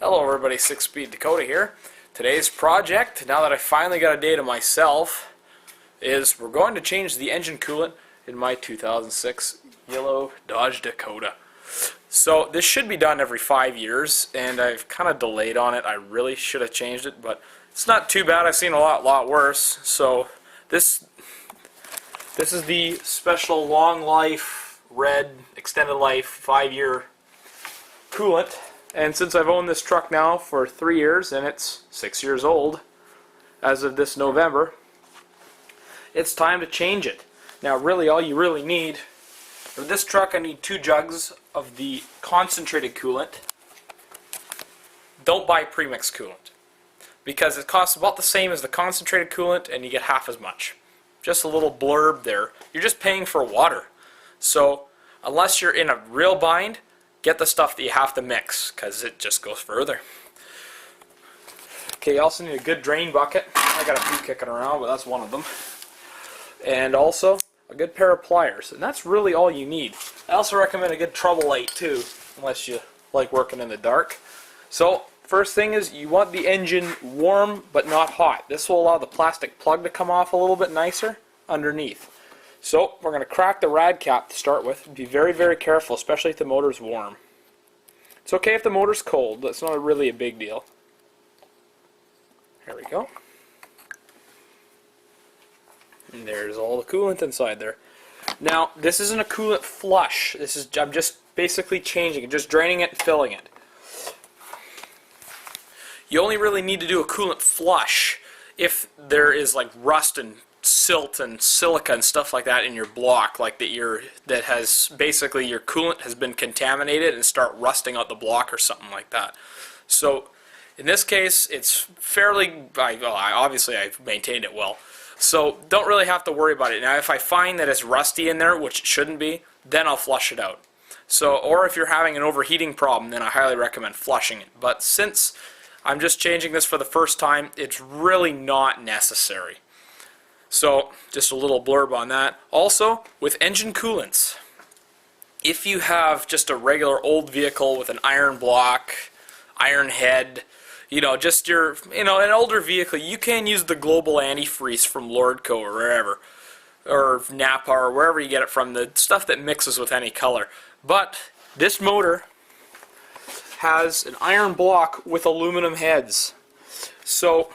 Hello everybody, 6-Speed Dakota here. Today's project, now that I finally got a day to myself, is we're going to change the engine coolant in my 2006 yellow Dodge Dakota. So this should be done every 5 years, and I've kind of delayed on it. I really should have changed it, but it's not too bad. I've seen a lot worse. So this is the special long life, red, extended life, 5-year coolant. And since I've owned this truck now for 3 years, and it's 6 years old as of this November, it's time to change it. Now really all you really need, for this truck I need 2 jugs of the concentrated coolant. Don't buy premix coolant, because it costs about the same as the concentrated coolant and you get half as much. Just a little blurb there. You're just paying for water. So unless you're in a real bind, get the stuff that you have to mix, because it just goes further. Okay, you also need a good drain bucket. I got a few kicking around, but that's one of them. And also a good pair of pliers, and that's really all you need. I also recommend a good trouble light too, unless you like working in the dark. So first thing is you want the engine warm but not hot. This will allow the plastic plug to come off a little bit nicer underneath. So we're going to crack the rad cap to start with. Be very careful, especially if the motor's warm. It's okay if the motor's cold, but it's not really a big deal. There we go. And there's all the coolant inside there. Now, this isn't a coolant flush. I'm just basically changing it, just draining it and filling it. You only really need to do a coolant flush if there is like rust and silt and silica and stuff like that in your block, like that has basically your coolant has been contaminated and start rusting out the block or something like that. So in this case it's fairly, obviously I've maintained it well, so don't really have to worry about it. Now if I find that it's rusty in there, which it shouldn't be, then I'll flush it out. So, or if you're having an overheating problem, then I highly recommend flushing it. But since I'm just changing this for the first time, it's really not necessary. So, just a little blurb on that. Also, with engine coolants, if you have just a regular old vehicle with an iron block, iron head, just an older vehicle, you can use the global antifreeze from Lordco or wherever, or Napa or wherever you get it from, the stuff that mixes with any color. But this motor has an iron block with aluminum heads. So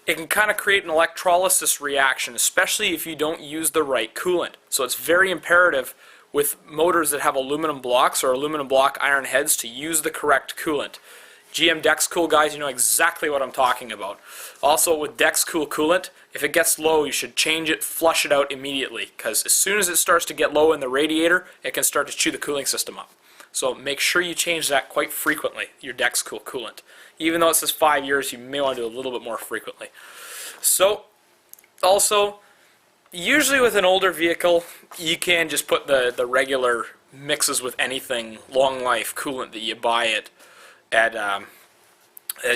it can kind of create an electrolysis reaction, especially if you don't use the right coolant. So it's very imperative with motors that have aluminum blocks or aluminum block iron heads to use the correct coolant. GM Dexcool guys, you know exactly what I'm talking about. Also with Dexcool coolant, if it gets low, you should change it, flush it out immediately, because as soon as it starts to get low in the radiator, it can start to chew the cooling system up. So make sure you change that quite frequently, your Dexcool coolant. Even though it says 5 years, you may want to do a little bit more frequently. So, also, usually with an older vehicle, you can just put the regular mixes with anything long life coolant that you buy at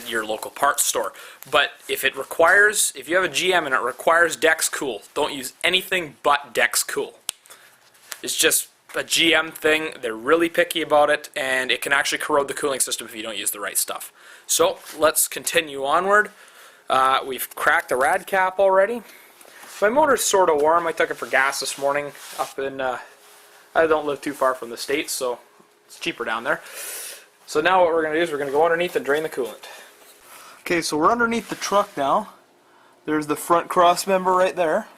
your local parts store. But if you have a GM and it requires Dexcool, don't use anything but Dexcool. It's just a GM thing. They're really picky about it, and it can actually corrode the cooling system if you don't use the right stuff. So let's continue onward. We've cracked the rad cap already. My motor's sort of warm. I took it for gas this morning up in, I don't live too far from the States, so it's cheaper down there. So now what we're going to do is we're going to go underneath and drain the coolant. Okay, so we're underneath the truck now. There's the front cross member right there.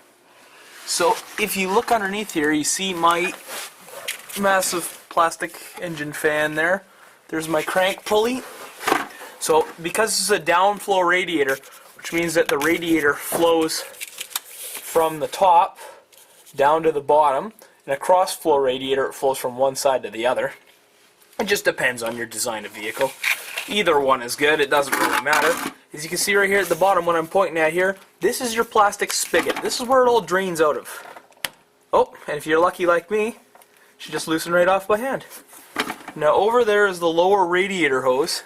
So if you look underneath here, you see my massive plastic engine fan there. There's my crank pulley. So because this is a downflow radiator, which means that the radiator flows from the top down to the bottom, and a cross flow radiator, it flows from one side to the other. It just depends on your design of vehicle. Either one is good, it doesn't really matter. As you can see right here at the bottom, what I'm pointing at here, this is your plastic spigot. This is where it all drains out of. Oh, and if you're lucky like me, you should just loosen right off by hand. Now over there is the lower radiator hose,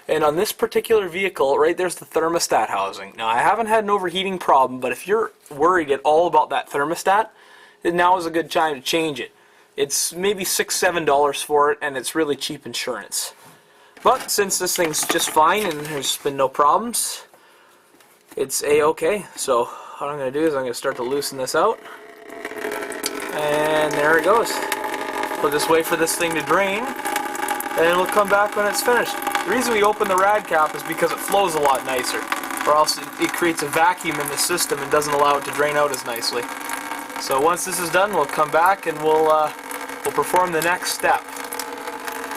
and on this particular vehicle, right there's the thermostat housing. Now I haven't had an overheating problem, but if you're worried at all about that thermostat, then now is a good time to change it. It's maybe $6–7 for it, and it's really cheap insurance. But since this thing's just fine and there's been no problems, it's a-okay. So what I'm going to do is I'm going to start to loosen this out. And there it goes. We'll just wait for this thing to drain, and we'll come back when it's finished. The reason we open the rad cap is because it flows a lot nicer, or else it creates a vacuum in the system and doesn't allow it to drain out as nicely. So once this is done, we'll come back and we'll perform the next step,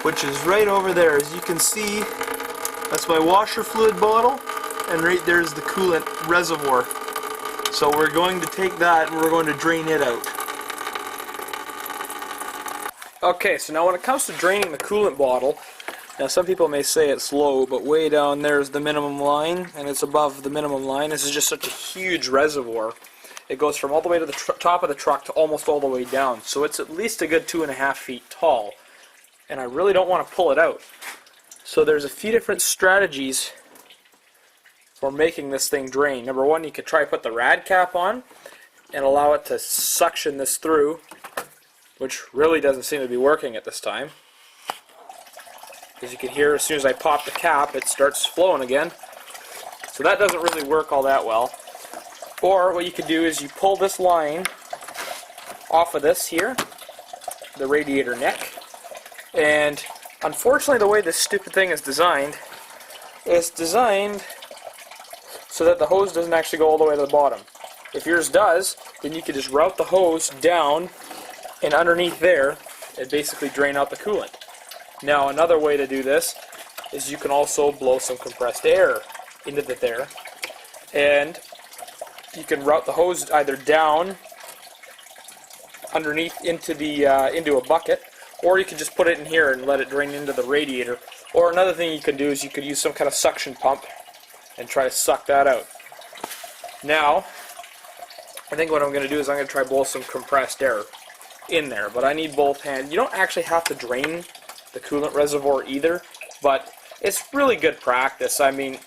which is right over there. As you can see, that's my washer fluid bottle, and right there's the coolant reservoir. So we're going to take that and we're going to drain it out. Okay, so now when it comes to draining the coolant bottle, now some people may say it's low, but way down there is the minimum line, and it's above the minimum line. This is just such a huge reservoir. It goes from all the way to the top of the truck to almost all the way down. So it's at least a good 2.5 feet tall. And I really don't want to pull it out. So there's a few different strategies for making this thing drain. Number one, you could try to put the rad cap on and allow it to suction this through, which really doesn't seem to be working at this time. As you can hear, as soon as I pop the cap, it starts flowing again. So that doesn't really work all that well. Or what you could do is you pull this line off of this here, the radiator neck, and unfortunately the way this stupid thing is designed, it's designed so that the hose doesn't actually go all the way to the bottom. If yours does, then you could just route the hose down and underneath there and basically drain out the coolant. Now another way to do this is you can also blow some compressed air into there, and you can route the hose either down underneath into a bucket, or you can just put it in here and let it drain into the radiator. Or another thing you can do is you could use some kind of suction pump and try to suck that out. Now I think what I'm going to do is I'm going to try blow some compressed air in there, but I need both hands. You don't actually have to drain the coolant reservoir either, but it's really good practice. I mean,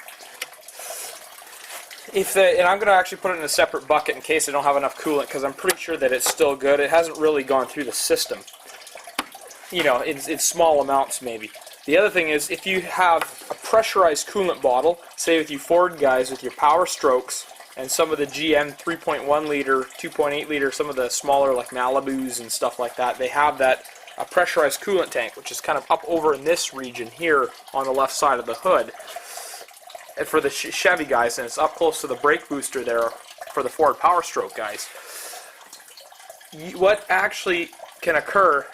and I'm going to actually put it in a separate bucket in case I don't have enough coolant, because I'm pretty sure that it's still good. It hasn't really gone through the system, you know, in small amounts maybe. The other thing is, if you have a pressurized coolant bottle, say with you Ford guys with your Power Strokes and some of the GM 3.1 liter, 2.8 liter, some of the smaller like Malibus and stuff like that, they have that a pressurized coolant tank, which is kind of up over in this region here on the left side of the hood. And for the Chevy guys, and it's up close to the brake booster there for the Ford Power Stroke guys. What actually can occur,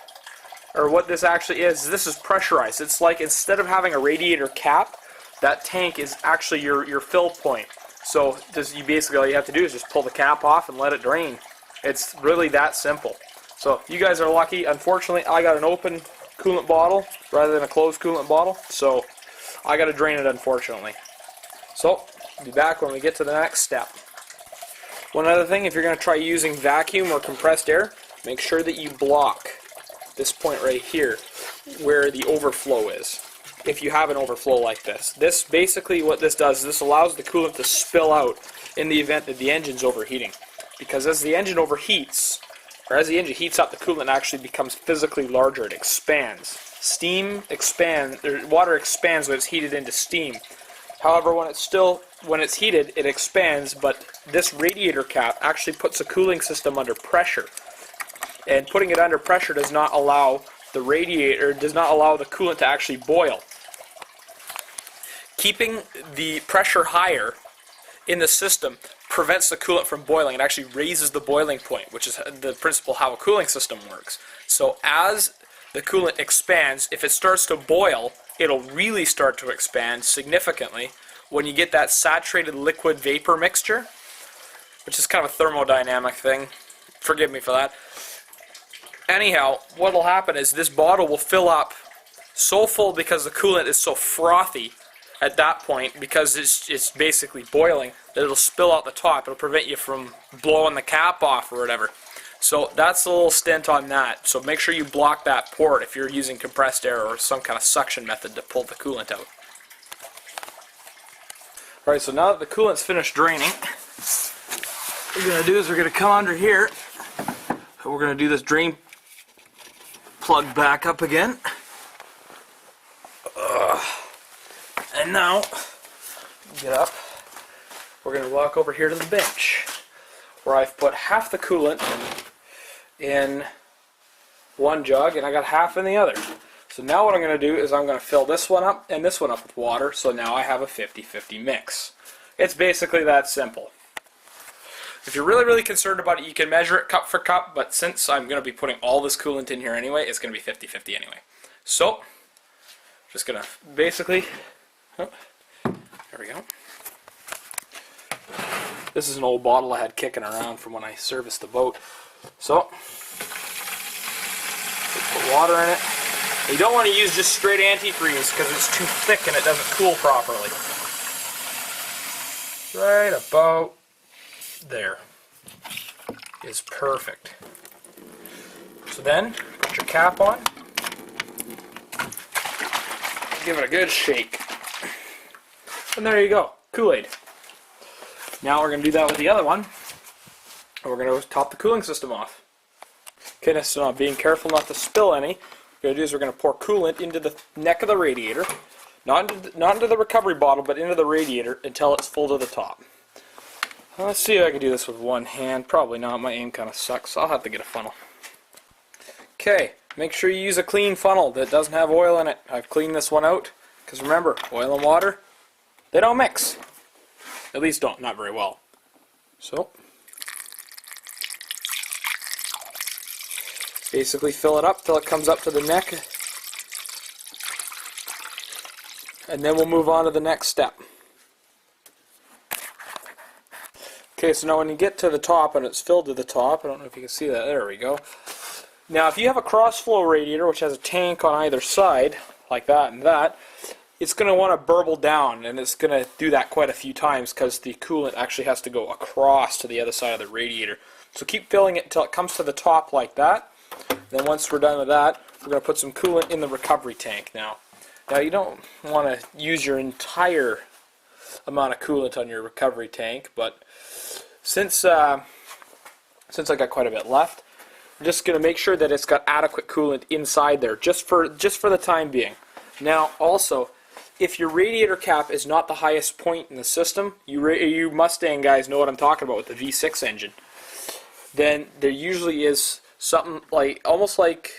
or what this actually is, this is pressurized. It's like instead of having a radiator cap, that tank is actually your fill point. So you basically, all you have to do is just pull the cap off and let it drain. It's really that simple. So you guys are lucky. Unfortunately, I got an open coolant bottle rather than a closed coolant bottle, so I got to drain it, unfortunately. So I'll be back when we get to the next step. One other thing, if you're going to try using vacuum or compressed air, make sure that you block this point right here where the overflow is, if you have an overflow like this. This basically, what this does is this allows the coolant to spill out in the event that the engine's overheating. Because as the engine overheats, or as the engine heats up, the coolant actually becomes physically larger. It expands. Steam expands, or water expands when it's heated into steam. However, when it's heated, it expands, but this radiator cap actually puts the cooling system under pressure. And putting it under pressure does not allow the coolant to actually boil. Keeping the pressure higher in the system prevents the coolant from boiling. It actually raises the boiling point, which is the principle how a cooling system works. So as the coolant expands, if it starts to boil, it'll really start to expand significantly when you get that saturated liquid vapor mixture, which is kind of a thermodynamic thing. Forgive me for that. Anyhow, what will happen is this bottle will fill up so full because the coolant is so frothy at that point, because it's basically boiling, that it'll spill out the top. It'll prevent you from blowing the cap off or whatever. So that's a little stint on that. So make sure you block that port if you're using compressed air or some kind of suction method to pull the coolant out. Alright, so now that the coolant's finished draining, what we're going to do is we're going to come under here, and we're going to do this drain plug back up again. And now, get up, we're going to walk over here to the bench, where I've put half the coolant in one jug, and I got half in the other. So now what I'm going to do is I'm going to fill this one up and this one up with water, so now I have a 50-50 mix. It's basically that simple. If you're really, really concerned about it, you can measure it cup for cup, but since I'm going to be putting all this coolant in here anyway, it's going to be 50-50 anyway. So, just going to basically, oh, there we go. This is an old bottle I had kicking around from when I serviced the boat. So, put water in it. You don't want to use just straight antifreeze because it's too thick and it doesn't cool properly. Right about there is perfect. So then, put your cap on. Give it a good shake. And there you go, Kool-Aid. Now we're going to do that with the other one. And we're going to top the cooling system off. Okay, so now being careful not to spill any, what we're going to do is we're going to pour coolant into the neck of the radiator. Not into the recovery bottle, but into the radiator until it's full to the top. Let's see if I can do this with one hand. Probably not. My aim kind of sucks, so I'll have to get a funnel. Okay, make sure you use a clean funnel that doesn't have oil in it. I've cleaned this one out, because remember, oil and water, they don't mix. At least not very well. So, basically fill it up till it comes up to the neck. And then we'll move on to the next step. Okay, so now when you get to the top and it's filled to the top, I don't know if you can see that, there we go. Now if you have a cross-flow radiator which has a tank on either side, like that and that, it's going to want to burble down, and it's going to do that quite a few times because the coolant actually has to go across to the other side of the radiator. So keep filling it until it comes to the top like that. Then once we're done with that, we're going to put some coolant in the recovery tank now. Now you don't want to use your entire amount of coolant on your recovery tank, but since I got quite a bit left, I'm just going to make sure that it's got adequate coolant inside there, just for the time being. Now also, if your radiator cap is not the highest point in the system, you Mustang guys know what I'm talking about with the V6 engine, then there usually is something like almost like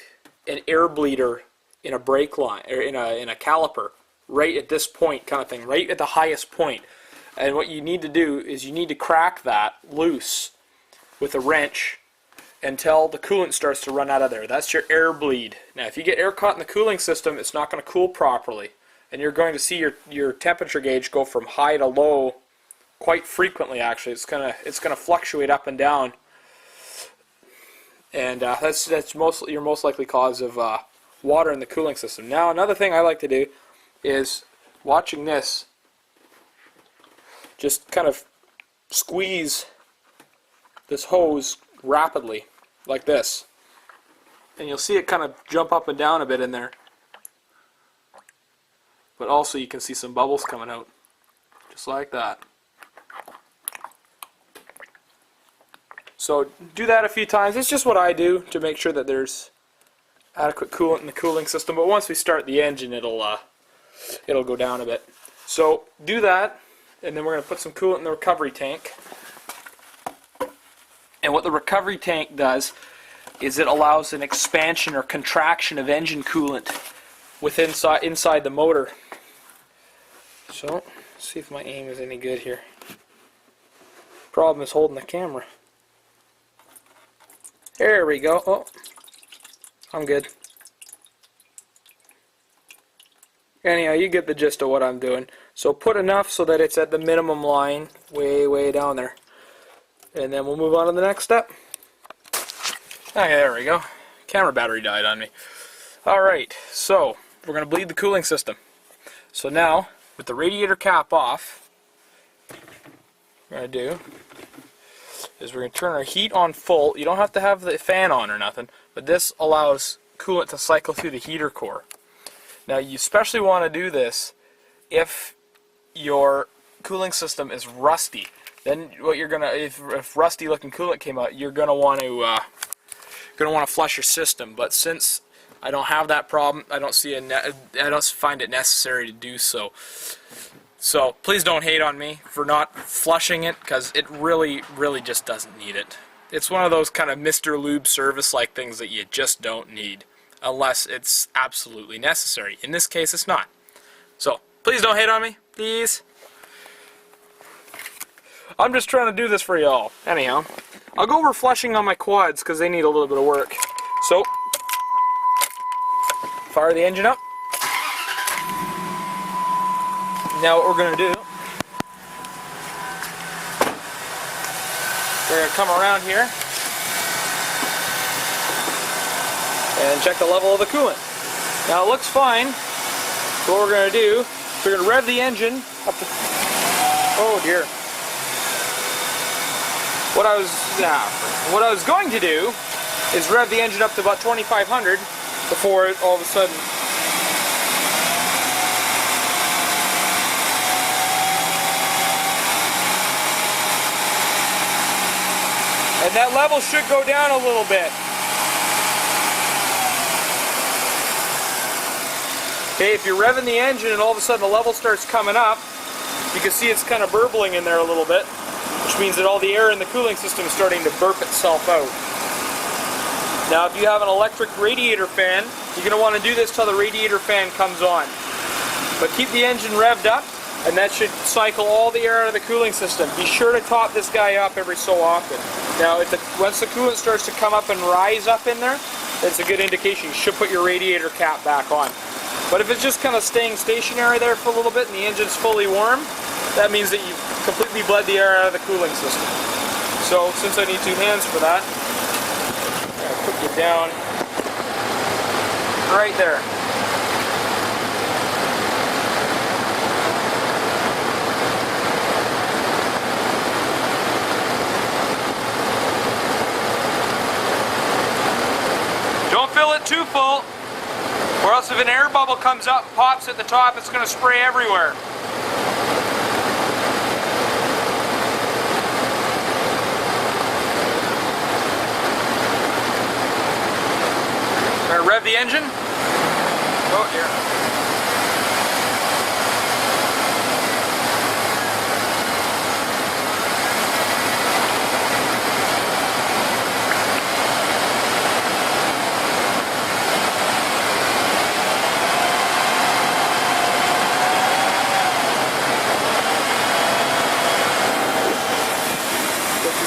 an air bleeder in a brake line or in a caliper right at this point kind of thing, right at the highest point. And what you need to do is you need to crack that loose with a wrench until the coolant starts to run out of there. That's your air bleed. Now if you get air caught in the cooling system, it's not going to cool properly, and you're going to see your temperature gauge go from high to low quite frequently. Actually, it's gonna fluctuate up and down, and that's your most likely cause of water in the cooling system. Now another thing I like to do is watching this. Just kind of squeeze this hose rapidly, like this. And you'll see it kind of jump up and down a bit in there. But also you can see some bubbles coming out, just like that. So do that a few times. It's just what I do to make sure that there's adequate coolant in the cooling system. But once we start the engine, it'll go down a bit. So do that. And then we're going to put some coolant in the recovery tank. And what the recovery tank does is it allows an expansion or contraction of engine coolant inside the motor. So, let's see if my aim is any good here. Problem is holding the camera. There we go. Oh, I'm good. Anyhow, you get the gist of what I'm doing. So put enough so that it's at the minimum line, way down there. And then we'll move on to the next step. Okay, there we go. Camera battery died on me. Alright, so we're going to bleed the cooling system. So now, with the radiator cap off, what we're going to do is we're going to turn our heat on full. You don't have to have the fan on or nothing, but this allows coolant to cycle through the heater core. Now you especially want to do this if your cooling system is rusty. Then what you're gonna, if rusty looking coolant came out, you're gonna want to flush your system. But since I don't have that problem. I don't see I don't find it necessary to do so. So please don't hate on me for not flushing it, because it really just doesn't need it. It's one of those kind of Mr. Lube service like things that you just don't need unless it's absolutely necessary. In this case, it's not. So please don't hate on me, please. I'm just trying to do this for y'all. Anyhow, I'll go over flushing on my quads because they need a little bit of work. So fire the engine up. Now what we're going to do, we're going to come around here and check the level of the coolant. Now it looks fine. So what we're going to do, we're going to rev the engine up to, oh dear. What I was going to do is rev the engine up to about 2,500 before it all of a sudden and that level should go down a little bit. Okay, if you're revving the engine and all of a sudden the level starts coming up, you can see it's kind of burbling in there a little bit, which means that all the air in the cooling system is starting to burp itself out. Now if you have an electric radiator fan, you're going to want to do this till the radiator fan comes on. But keep the engine revved up, and that should cycle all the air out of the cooling system. Be sure to top this guy up every so often. Now once the coolant starts to come up and rise up in there, that's a good indication. You should put your radiator cap back on. But if it's just kind of staying stationary there for a little bit and the engine's fully warm, that means that you've completely bled the air out of the cooling system. So since I need two hands for that, I'm going to put you down right there. Don't fill it too full, or else if an air bubble comes up, pops at the top, it's going to spray everywhere. All right, rev the engine. Oh dear.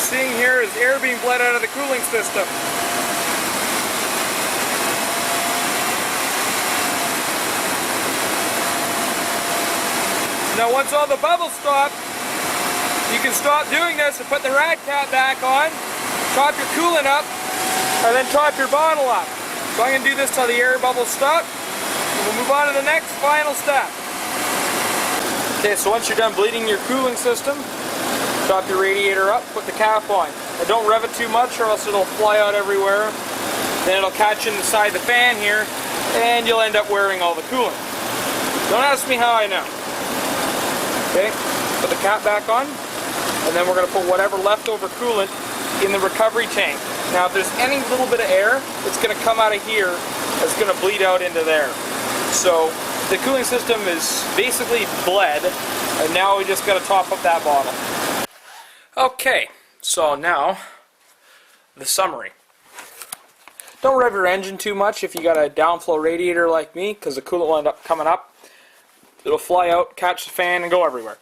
Seeing here is air being bled out of the cooling system. Now once all the bubbles stop, you can stop doing this and put the rad cap back on, top your coolant up, and then top your bottle up. So I'm going to do this till the air bubbles stop, and we'll move on to the next final step. Okay, so once you're done bleeding your cooling system, top your radiator up, put the cap on. Now don't rev it too much or else it'll fly out everywhere. Then it'll catch inside the fan here and you'll end up wearing all the coolant. Don't ask me how I know. Okay, put the cap back on, and then we're going to put whatever leftover coolant in the recovery tank. Now if there's any little bit of air, it's going to come out of here, it's going to bleed out into there. So the cooling system is basically bled, and now we just got to top up that bottle. Okay, so now the summary. Don't rev your engine too much if you got a downflow radiator like me, because the coolant will end up coming up. It'll fly out, catch the fan, and go everywhere.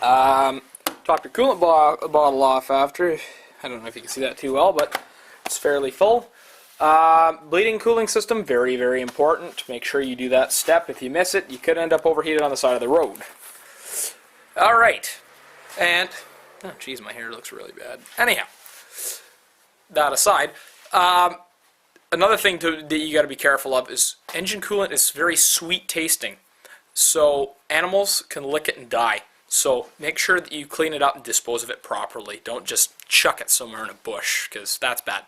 Top your coolant bottle off after. I don't know if you can see that too well, but it's fairly full. Bleeding cooling system, very, very important. Make sure you do that step. If you miss it, you could end up overheated on the side of the road. Alright. And, oh geez, my hair looks really bad. Anyhow, that aside, another thing that you got to be careful of is engine coolant is very sweet tasting. So animals can lick it and die. So make sure that you clean it up and dispose of it properly. Don't just chuck it somewhere in a bush, because that's bad.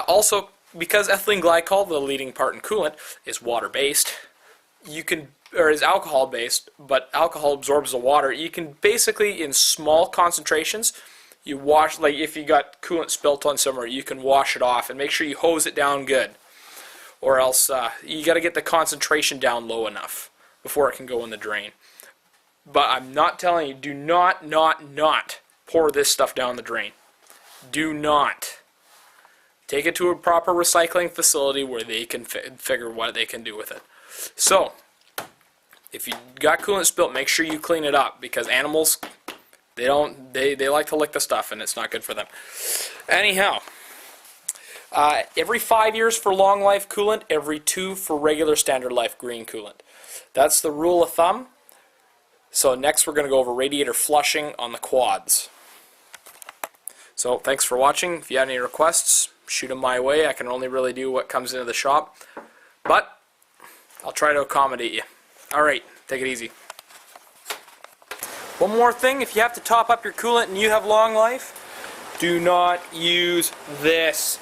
Also, because ethylene glycol, the leading part in coolant, is water-based, you can, or is alcohol-based, but alcohol absorbs the water. You can basically, in small concentrations, you wash, like if you got coolant spilt on somewhere, you can wash it off and make sure you hose it down good. or else you got to get the concentration down low enough before it can go in the drain. But I'm not telling you, do not pour this stuff down the drain. Do not. Take it to a proper recycling facility where they can figure what they can do with it. So, if you got coolant spilt, make sure you clean it up, because animals, they like to lick the stuff and it's not good for them. Anyhow, every 5 years for long life coolant, every 2 for regular standard life green coolant. That's the rule of thumb. So next we're going to go over radiator flushing on the quads. So thanks for watching. If you have any requests, shoot them my way. I can only really do what comes into the shop, but I'll try to accommodate you. Alright, take it easy. One more thing, if you have to top up your coolant and you have long life, do not use this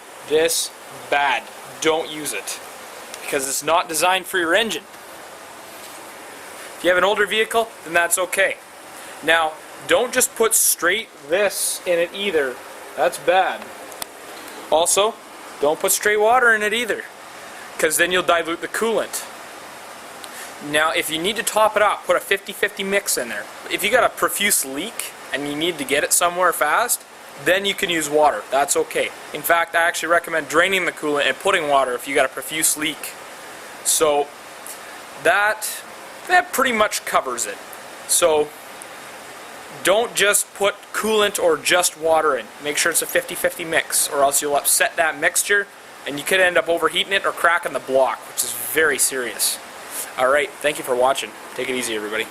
bad. Don't use it, because it's not designed for your engine. If you have an older vehicle, then that's okay. Now, don't just put straight this in it either. That's bad. Also, don't put straight water in it either, because then you'll dilute the coolant. Now, if you need to top it up, put a 50-50 mix in there. If you got a profuse leak and you need to get it somewhere fast, then you can use water. That's okay. In fact, I actually recommend draining the coolant and putting water if you got a profuse leak. So that pretty much covers it. So don't just put coolant or just water in. Make sure it's a 50-50 mix, or else you'll upset that mixture and you could end up overheating it or cracking the block, which is very serious. Alright, thank you for watching. Take it easy, everybody.